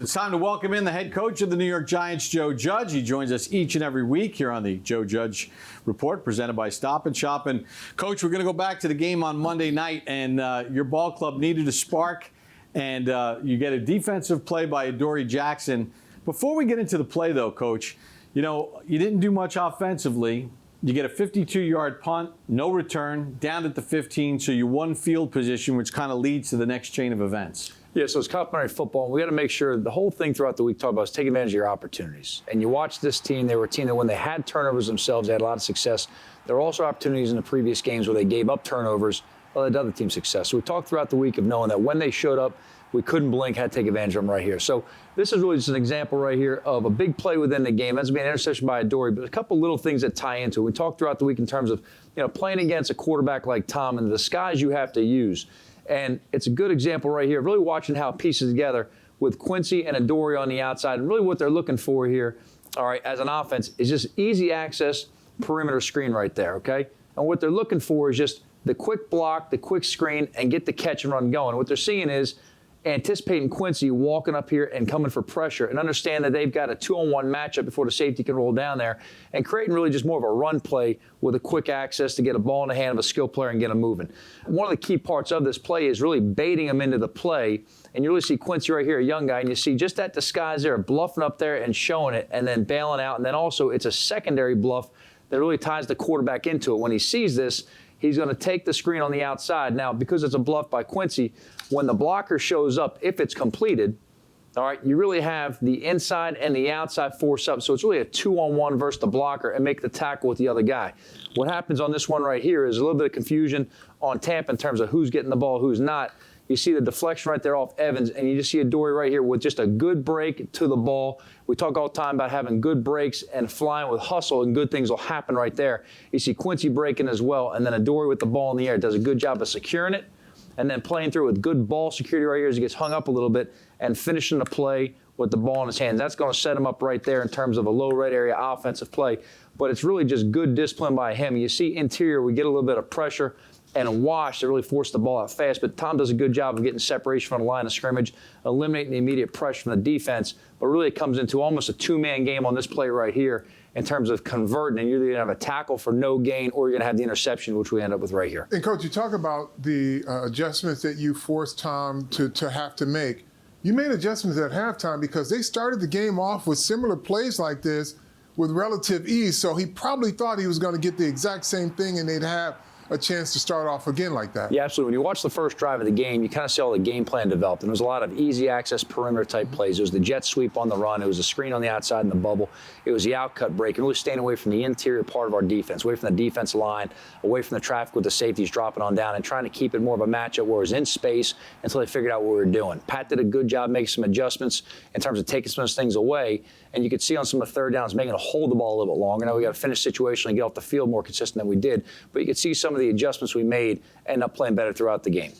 It's time to welcome in the head coach of the New York Giants, Joe Judge. He joins us each and every week here on the Joe Judge Report, presented by Stop and Shop. And, Coach, we're going to go back to the game on Monday night, and your ball club needed a spark, and you get a defensive play by Adoree Jackson. Before we get into the play, though, Coach, you know, you didn't do much offensively. You get a 52-yard punt, no return, down at the 15, so you won field position, which kind of leads to the next chain of events. Yeah, so it's complementary football, and we got to make sure the whole thing throughout the week talk about is take advantage of your opportunities. And you watch this team, they were a team that when they had turnovers themselves, they had a lot of success. There were also opportunities in the previous games where they gave up turnovers, well, they had other team success. So we talked throughout the week of knowing that when they showed up, we couldn't blink, had to take advantage of them right here. So this is really just an example right here of a big play within the game. That's been an interception by Adoree, but a couple little things that tie into it. We talked throughout the week in terms of, you know, playing against a quarterback like Tom and the disguise you have to use. And it's a good example right here, really watching how it pieces together with Quincy and Adoree on the outside. And really what they're looking for here, all right, as an offense, is just easy access perimeter screen right there, okay? And what they're looking for is just the quick block, the quick screen, and get the catch and run going. What they're seeing is anticipating Quincy walking up here and coming for pressure and understand that they've got a 2-on-1 matchup before the safety can roll down there, and creating really just more of a run play with a quick access to get a ball in the hand of a skilled player and get them moving. One of the key parts of this play is really baiting them into the play, and you really see Quincy right here, a young guy, and you see just that disguise there, bluffing up there and showing it and then bailing out, and then also it's a secondary bluff that really ties the quarterback into it. When he sees this, he's going to take the screen on the outside. Now, because it's a bluff by Quincy, when the blocker shows up, if it's completed, all right, you really have the inside and the outside force up. So it's really a 2-on-1 versus the blocker and make the tackle with the other guy. What happens on this one right here is a little bit of confusion on Tampa in terms of who's getting the ball, who's not. You see the deflection right there off Evans, and you just see Adoree right here with just a good break to the ball. We talk all the time about having good breaks and flying with hustle, and good things will happen right there. You see Quincy breaking as well, and then Adoree with the ball in the air does a good job of securing it, and then playing through with good ball security right here as he gets hung up a little bit, and finishing the play with the ball in his hands. That's going to set him up right there in terms of a low red area offensive play. But it's really just good discipline by him. You see interior, we get a little bit of pressure and a wash to really force the ball out fast. But Tom does a good job of getting separation from the line of scrimmage, eliminating the immediate pressure from the defense. But really it comes into almost a two-man game on this play right here in terms of converting. And you're either going to have a tackle for no gain or you're going to have the interception, which we end up with right here. And, Coach, you talk about the adjustments that you forced Tom to have to make. You made adjustments at halftime because they started the game off with similar plays like this with relative ease. So he probably thought he was going to get the exact same thing and they'd have a chance to start off again like that. Yeah, absolutely. When you watch the first drive of the game, you kind of see all the game plan developed. And there was a lot of easy access perimeter type plays. It was the jet sweep on the run. It was a screen on the outside in the bubble. It was the outcut break, and really staying away from the interior part of our defense, away from the defense line, away from the traffic with the safeties dropping on down, and trying to keep it more of a matchup where it was in space until they figured out what we were doing. Pat did a good job making some adjustments in terms of taking some of those things away. And you could see on some of the third downs, making it hold the ball a little bit longer. Now we got to finish situationally and get off the field more consistent than we did. But you could see some of the adjustments we made end up playing better throughout the game.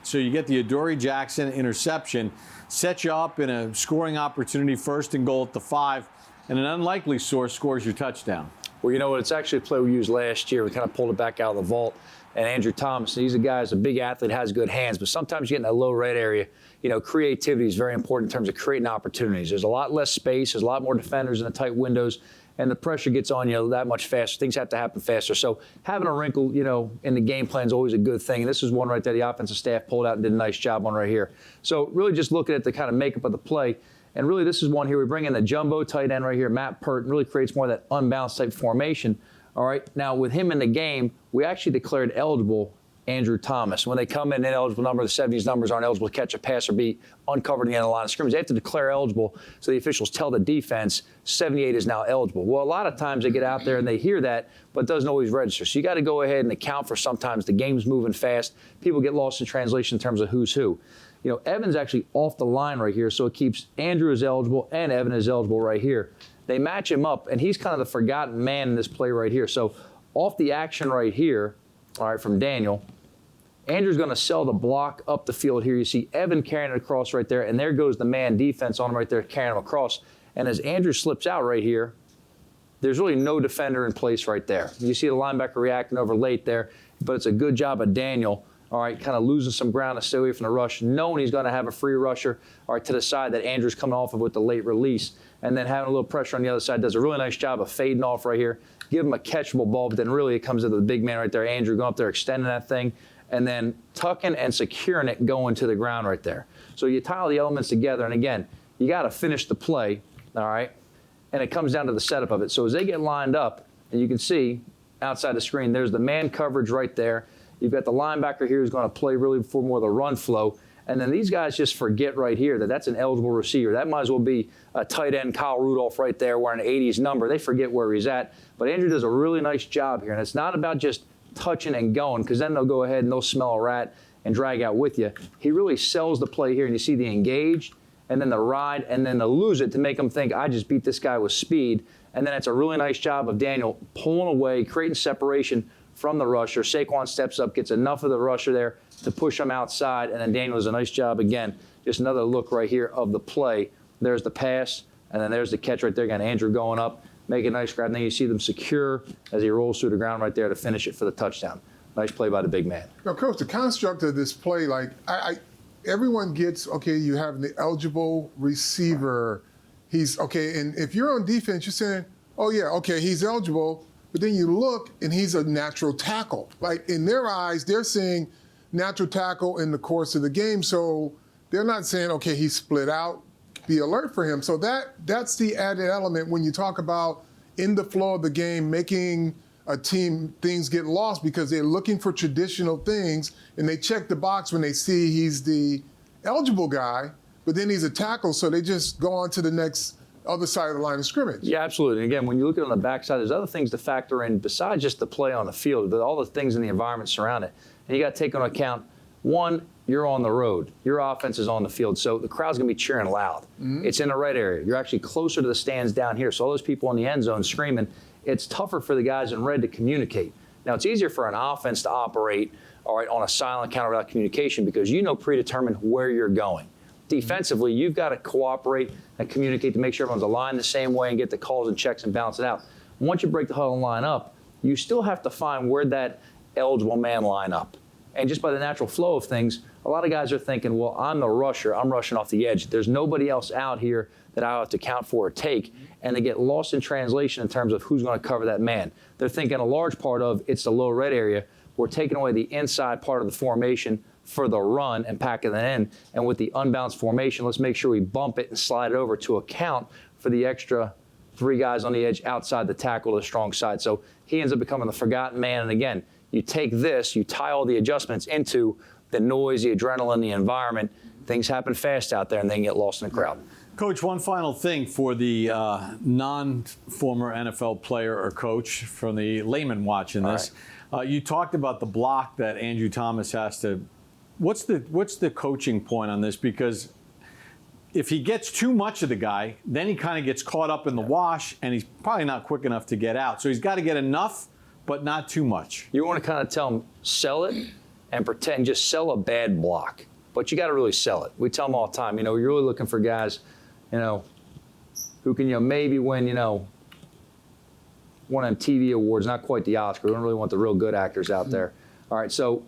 So you get the Adoree Jackson interception, sets you up in a scoring opportunity, 1st and goal at the 5, and an unlikely source scores your touchdown. Well, you know what? It's actually a play we used last year. We kind of pulled it back out of the vault. And Andrew Thomas, he's a guy who's a big athlete, has good hands, but sometimes you get in that low red area, you know, creativity is very important in terms of creating opportunities. There's a lot less space, there's a lot more defenders in the tight windows, and the pressure gets on you that much faster. Things have to happen faster. So having a wrinkle, you know, in the game plan is always a good thing. And this is one right there the offensive staff pulled out and did a nice job on right here. So really just looking at the kind of makeup of the play. And really this is one here. We bring in the jumbo tight end right here, Matt Pert, and really creates more of that unbalanced type formation. All right, now with him in the game, we actually declared eligible Andrew Thomas. When they come in ineligible number, the 70s numbers aren't eligible to catch a pass or be uncovered in the end of the line of scrimmage. They have to declare eligible, so the officials tell the defense 78 is now eligible. Well, a lot of times they get out there and they hear that, but it doesn't always register. So you got to go ahead and account for sometimes the game's moving fast. People get lost in translation in terms of who's who. You know, Evan's actually off the line right here, so it keeps Andrew is eligible and Evan is eligible right here. They match him up, and he's kind of the forgotten man in this play right here. So off the action right here, all right, from Daniel, Andrew's going to sell the block up the field here. You see Evan carrying it across right there, and there goes the man defense on him right there carrying him across. And as Andrew slips out right here, there's really no defender in place right there. You see the linebacker reacting over late there, but it's a good job of Daniel all right, kind of losing some ground to stay away from the rush, knowing he's going to have a free rusher, all right, to the side that Andrew's coming off of with the late release, and then having a little pressure on the other side. Does a really nice job of fading off right here, give him a catchable ball, but then really it comes to the big man right there, Andrew, going up there, extending that thing, and then tucking and securing it going to the ground right there. So you tie all the elements together, and again, you got to finish the play, all right, and it comes down to the setup of it. So as they get lined up, and you can see outside the screen, there's the man coverage right there. You've got the linebacker here who's going to play really for more of the run flow. And then these guys just forget right here that that's an eligible receiver. That might as well be a tight end Kyle Rudolph right there wearing an 80s number. They forget where he's at. But Andrew does a really nice job here. And it's not about just touching and going, because then they'll go ahead and they'll smell a rat and drag out with you. He really sells the play here. And you see the engaged, and then the ride, and then the lose it to make them think, I just beat this guy with speed. And then it's a really nice job of Daniel pulling away, creating separation from the rusher. Saquon steps up, gets enough of the rusher there to push him outside, and then Daniel does a nice job again. Just another look right here of the play. There's the pass, and then there's the catch right there. Got Andrew going up, make a nice grab, and then you see them secure as he rolls through the ground right there to finish it for the touchdown. Nice play by the big man. Now, Coach, the construct of this play, like everyone gets, okay, you have the eligible receiver. He's okay, and if you're on defense, you're saying, oh yeah, okay, he's eligible. But then you look, and he's a natural tackle. Like, in their eyes, they're seeing natural tackle in the course of the game. So they're not saying, okay, he's split out, be alert for him. So that's the added element when you talk about in the flow of the game, making a team, things get lost because they're looking for traditional things, and they check the box when they see he's the eligible guy, but then he's a tackle, so they just go on to the next other side of the line of scrimmage. Yeah, absolutely. And again, when you look at it on the backside, there's other things to factor in besides just the play on the field, but all the things in the environment surround it. And you got to take into account, one, you're on the road. Your offense is on the field, so the crowd's going to be cheering loud. Mm-hmm. It's in the red area. You're actually closer to the stands down here, so all those people in the end zone screaming, it's tougher for the guys in red to communicate. Now, it's easier for an offense to operate, all right, on a silent counter without communication because you know predetermined where you're going. Defensively, you've got to cooperate and communicate to make sure everyone's aligned the same way and get the calls and checks and balance it out. Once you break the huddle and line up, you still have to find where that eligible man line up. And just by the natural flow of things, a lot of guys are thinking, well, I'm the rusher. I'm rushing off the edge. There's nobody else out here that I have to count for or take. And they get lost in translation in terms of who's going to cover that man. They're thinking a large part of it's the low red area. We're taking away the inside part of the formation for the run and packing it in. And with the unbalanced formation, let's make sure we bump it and slide it over to account for the extra 3 guys on the edge outside the tackle to the strong side. So he ends up becoming the forgotten man. And again, you take this, you tie all the adjustments into the noise, the adrenaline, the environment. Things happen fast out there and they get lost in the crowd. Coach, one final thing for the non-former NFL player or coach from the layman watching this. Right. You talked about the block that Andrew Thomas has to. What's the coaching point on this? Because if he gets too much of the guy, then he kind of gets caught up in the wash, and he's probably not quick enough to get out. So he's got to get enough, but not too much. You want to kind of tell him, sell it and pretend, just sell a bad block. But you got to really sell it. We tell them all the time, you're really looking for guys, who can, maybe win, one of them TV awards, not quite the Oscar. We don't really want the real good actors out there. All right, so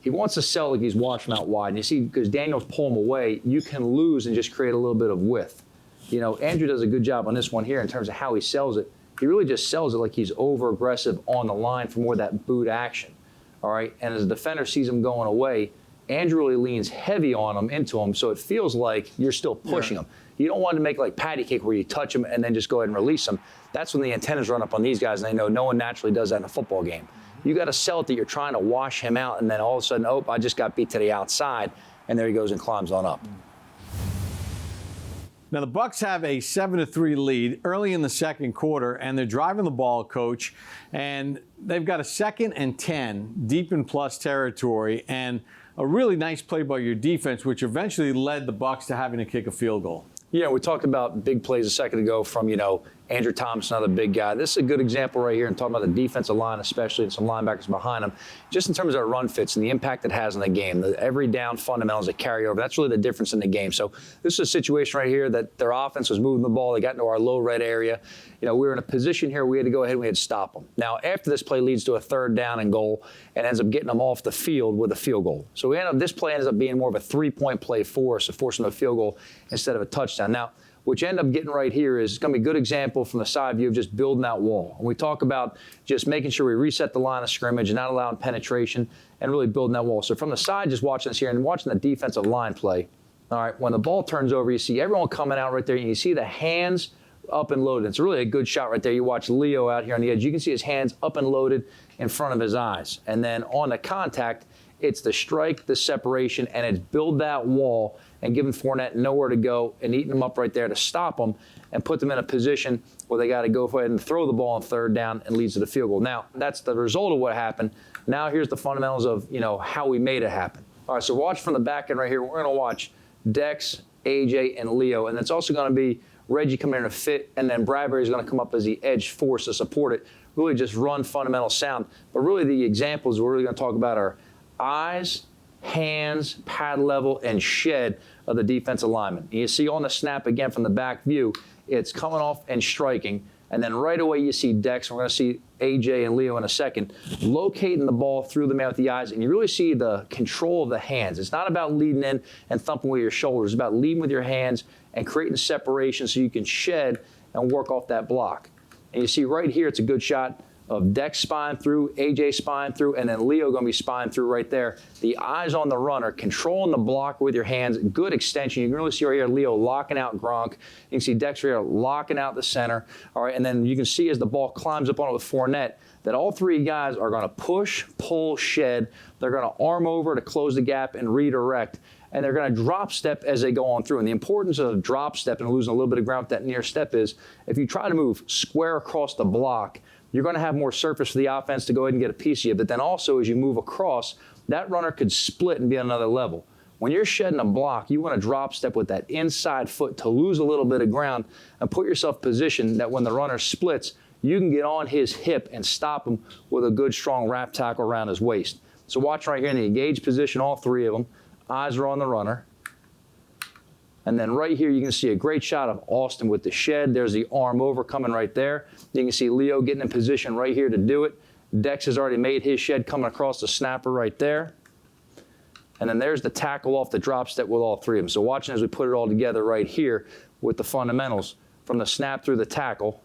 he wants to sell like he's washing out wide. And you see, because Daniel's pulling him away, you can lose and just create a little bit of width. Andrew does a good job on this one here in terms of how he sells it. He really just sells it like he's over-aggressive on the line for more of that boot action. All right, and as the defender sees him going away, Andrew really leans heavy on him, into him, so it feels like you're still pushing him. You don't want to make like patty cake where you touch him and then just go ahead and release him. That's when the antennas run up on these guys, and they know no one naturally does that in a football game. You got to sell it that you're trying to wash him out, and then all of a sudden, oh, I just got beat to the outside, and there he goes and climbs on up. Now, the Bucs have a 7-3 lead early in the second quarter, and they're driving the ball, Coach, and they've got a 2nd and 10 deep in plus territory, and a really nice play by your defense, which eventually led the Bucs to having to kick a field goal. Yeah, we talked about big plays a second ago from, Andrew Thomas, another big guy. This is a good example right here, and talking about the defensive line especially, and some linebackers behind him, just in terms of our run fits and the impact it has on the game, the every down fundamentals that carry over. That's really the difference in the game. So this is a situation right here that their offense was moving the ball. They got into our low red area. We were in a position here we had to go ahead and we had to stop them. Now, after this play leads to a 3rd down and goal and ends up getting them off the field with a field goal. So this play ends up being more of a 3-point play for us, so forcing a field goal instead of a touchdown. Now, what you end up getting right here is going to be a good example from the side view of just building that wall. And we talk about just making sure we reset the line of scrimmage and not allowing penetration and really building that wall. So from the side, just watching this here and watching the defensive line play, all right, when the ball turns over, you see everyone coming out right there, and you see the hands up and loaded. It's really a good shot right there. You watch Leo out here on the edge. You can see his hands up and loaded in front of his eyes. And then on the contact, it's the strike, the separation, and it's build that wall and giving Fournette nowhere to go and eating them up right there to stop them and put them in a position where they got to go ahead and throw the ball on 3rd down and leads to the field goal. Now, that's the result of what happened. Now here's the fundamentals of, how we made it happen. All right, so watch from the back end right here. We're going to watch Dex, AJ, and Leo, and it's also going to be Reggie coming in to fit, and then Bradbury's going to come up as the edge force to support it. Really just run fundamental sound. But really the examples we're really going to talk about are eyes, hands, pad level, and shed of the defensive lineman. And you see on the snap again from the back view, it's coming off and striking. And then right away you see Dex, and we're going to see AJ and Leo in a second, locating the ball through the man with the eyes. And you really see the control of the hands. It's not about leading in and thumping with your shoulders. It's about leading with your hands and creating separation so you can shed and work off that block. And you see right here, it's a good shot of Dex spine through, AJ spine through, and then Leo going to be spine through right there. The eyes on the runner, controlling the block with your hands, good extension. You can really see right here Leo locking out Gronk. You can see Dex right here locking out the center. All right, and then you can see as the ball climbs up on it with Fournette that all 3 guys are going to push, pull, shed. They're going to arm over to close the gap and redirect. And they're going to drop step as they go on through. And the importance of drop step and losing a little bit of ground with that near step is if you try to move square across the block, you're going to have more surface for the offense to go ahead and get a piece of you. But then also as you move across, that runner could split and be on another level. When you're shedding a block, you want to drop step with that inside foot to lose a little bit of ground and put yourself positioned that when the runner splits, you can get on his hip and stop him with a good, strong wrap tackle around his waist. So watch right here in the engaged position, all 3 of them. Eyes are on the runner. And then right here, you can see a great shot of Austin with the shed. There's the arm over coming right there. You can see Leo getting in position right here to do it. Dex has already made his shed coming across the snapper right there. And then there's the tackle off the drop step with all 3 of them. So watching as we put it all together right here with the fundamentals from the snap through the tackle.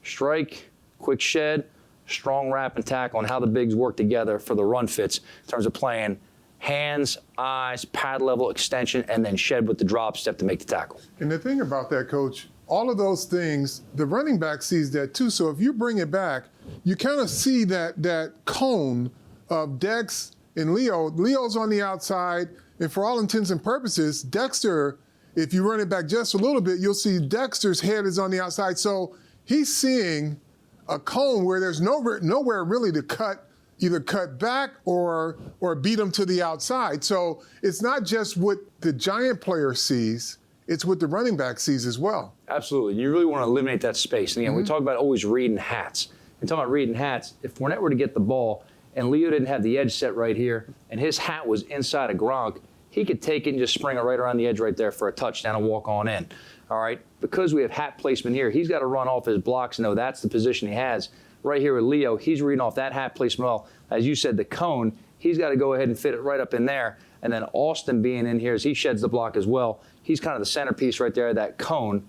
Strike, quick shed, strong wrap and tackle, and how the bigs work together for the run fits in terms of playing hands, eyes, pad level, extension, and then shed with the drop step to make the tackle. And the thing about that, Coach, all of those things, the running back sees that too. So if you bring it back, you kind of see that cone of Dex and Leo. Leo's on the outside, and for all intents and purposes, Dexter, if you run it back just a little bit, you'll see Dexter's head is on the outside. So he's seeing a cone where there's nowhere really to either cut back or beat him to the outside. So it's not just what the Giant player sees, it's what the running back sees as well. Absolutely. You really want to eliminate that space. And again, we talk about always reading hats. And talking about reading hats, if Fournette were to get the ball and Leo didn't have the edge set right here and his hat was inside of Gronk, he could take it and just spring it right around the edge right there for a touchdown and walk on in. All right? Because we have hat placement here, he's got to run off his blocks and know that's the position he has. Right here with Leo, he's reading off that hat placement well. As you said, the cone, he's got to go ahead and fit it right up in there. And then Austin being in here as he sheds the block as well, he's kind of the centerpiece right there, that cone,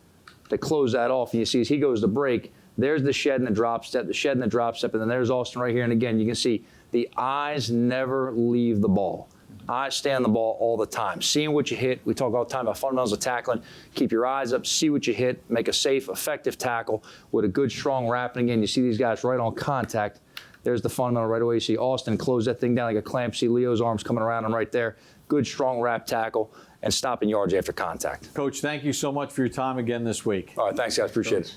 to close that off. And you see as he goes to break, there's the shed and the drop step, the shed and the drop step, and then there's Austin right here. And again, you can see the eyes never leave the ball. Eyes stay on the ball all the time. Seeing what you hit. We talk all the time about fundamentals of tackling. Keep your eyes up, see what you hit, make a safe, effective tackle with a good, strong wrap. And again, you see these guys right on contact. There's the fundamental right away. You see Austin close that thing down like a clamp. See Leo's arms coming around him right there. Good, strong wrap tackle and stopping yards after contact. Coach, thank you so much for your time again this week. All right, thanks, guys. Appreciate it.